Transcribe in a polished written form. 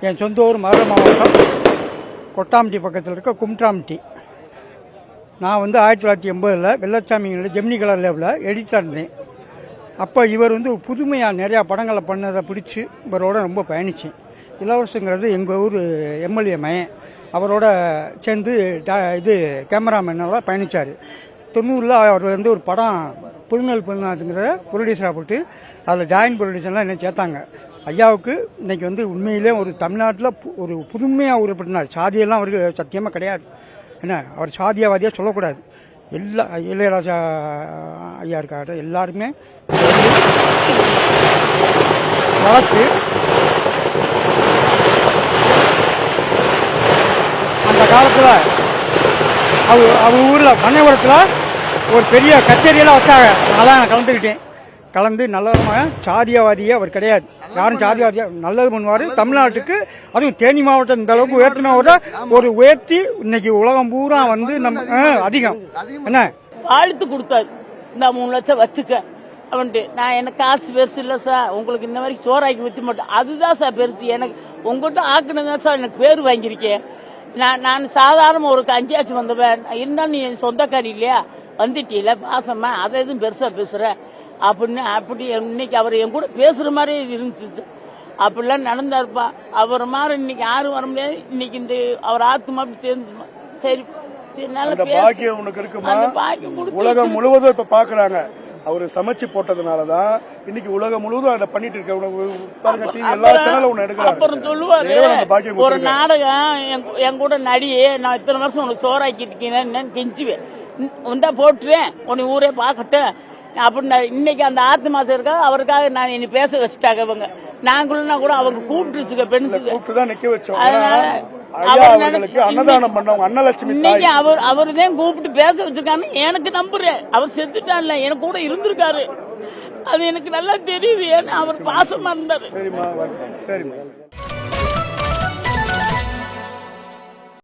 என் சொந்த ஊர் மதுரை மாவட்டம் கொட்டாம்பட்டி பக்கத்தில் இருக்க கும்ட்ராம்பட்டி. நான் 1980 வெள்ளச்சாமிங்களோட ஜெமினி கலர் லேபில் எடிட்டர் இருந்தேன். அப்போ இவர் புதுமையாக நிறையா படங்களை பண்ணதை பிடிச்சி இவரோட ரொம்ப பயணித்தேன். இளவரசுங்கிறது எங்கள் ஊர் எம்எல்ஏ மயன், அவரோட சேர்ந்து இது கேமராமேனெல்லாம் பயணித்தார். 90 அவர் ஒரு படம் புதுநெல் புதுநாத்துங்கிற ப்ரொடியூசராக போட்டு அதில் ஜாயின் ப்ரொடியூசர்லாம் என்ன சேர்த்தாங்க. ஐயாவுக்கு இன்னைக்கு உண்மையிலே ஒரு தமிழ்நாட்டில் ஒரு புதுமையாக உருப்படினார். சாதியெல்லாம் அவருக்கு சத்தியமாக கிடையாது. என்ன, அவர் சாதியவாதியாக சொல்லக்கூடாது. எல்லா இளையராஜா ஐயா இருக்காரு, எல்லாருமே வளர்த்து அந்த காலத்தில் அவர் ஊரில் பண்ணைபுரத்தில் ஒரு பெரிய கச்சேரியெல்லாம் வச்சாங்க. அதான் நான் கலந்துக்கிட்டேன். கலந்து நல்ல சாதியவாதியே அவர் கிடையாது. யாரும் சாதியவாதியா நல்லது பண்ணுவார் தமிழ்நாட்டுக்கு. அதுவும் தேனி மாவட்டம் இந்த அளவுக்கு உயர்த்தினோட ஒரு உயர்த்தி இன்னைக்கு உலகம் பூரா நம்ம அதிகம் என்ன வாழ்த்து கொடுத்தாரு. இந்த 3 லட்சம் வச்சுக்க அவன்ட்டு. நான் எனக்கு காசு பெருசு இல்லை சார், உங்களுக்கு இந்த மாதிரி சோறாக்கி விற்க மாட்டேன், அதுதான் சார் பெருசு. எனக்கு உங்ககிட்ட ஆக்குனதான் சார் எனக்கு பேர் வாங்கியிருக்கேன். நான் சாதாரண ஒரு கஞ்சியாச்சு வந்தவன் இருந்தாலும் நீ சொந்தக்காரி இல்லையா, வந்துட்டீல பாசமா, அதை எதுவும் பெருசா பேசுற அப்படின்னு அப்படி இன்னைக்கு அவர் என் கூட பேசுற மாதிரி இருந்துச்சு. அப்படிலாம் நடந்தாருப்பா. அவர் மாதிரி இன்னைக்கு யாரும் வர முடியாது. இன்னைக்கு இந்த அவர் ஆத்துமா சேர்ந்து சரி உலகம் முழுவதும் இப்ப பாக்குறாங்க. அவரு சமைச்சு போட்டதுனாலதான் இன்னைக்கு உலகம் முழுவதும் அதை பண்ணிட்டு இருக்க. அப்புறம் சொல்லுவாரு, ஒரு நாடகம் என் கூட நடிகை, நான் இத்தனை வருஷம் உனக்கு சோறாக்கிட்டு இருக்கேன் கெஞ்சுவேன், உண்டா போட்டுருவேன், உன்னை ஊரே பார்க்கட்டேன் அப்படின்னு. இன்னைக்கு அந்த ஆத்து மாசம் இருக்கா அவருக்காக நான் இனி பேச வச்சுட்டாங்க. இவங்க நாங்களும்னா கூட அவங்க கூப்பிட்டுருச்சுங்க பெண்சுக்கு. அதனால இன்னைக்கு அவருதான் கூப்பிட்டு பேச வச்சிருக்காங்க. எனக்கு நம்புறேன், அவர் செத்துட்டான்ல, எனக்கு கூட இருந்திருக்காரு. அது எனக்கு நல்லா தெரியுது. ஏன்னா அவர் பாசமா இருந்தாரு.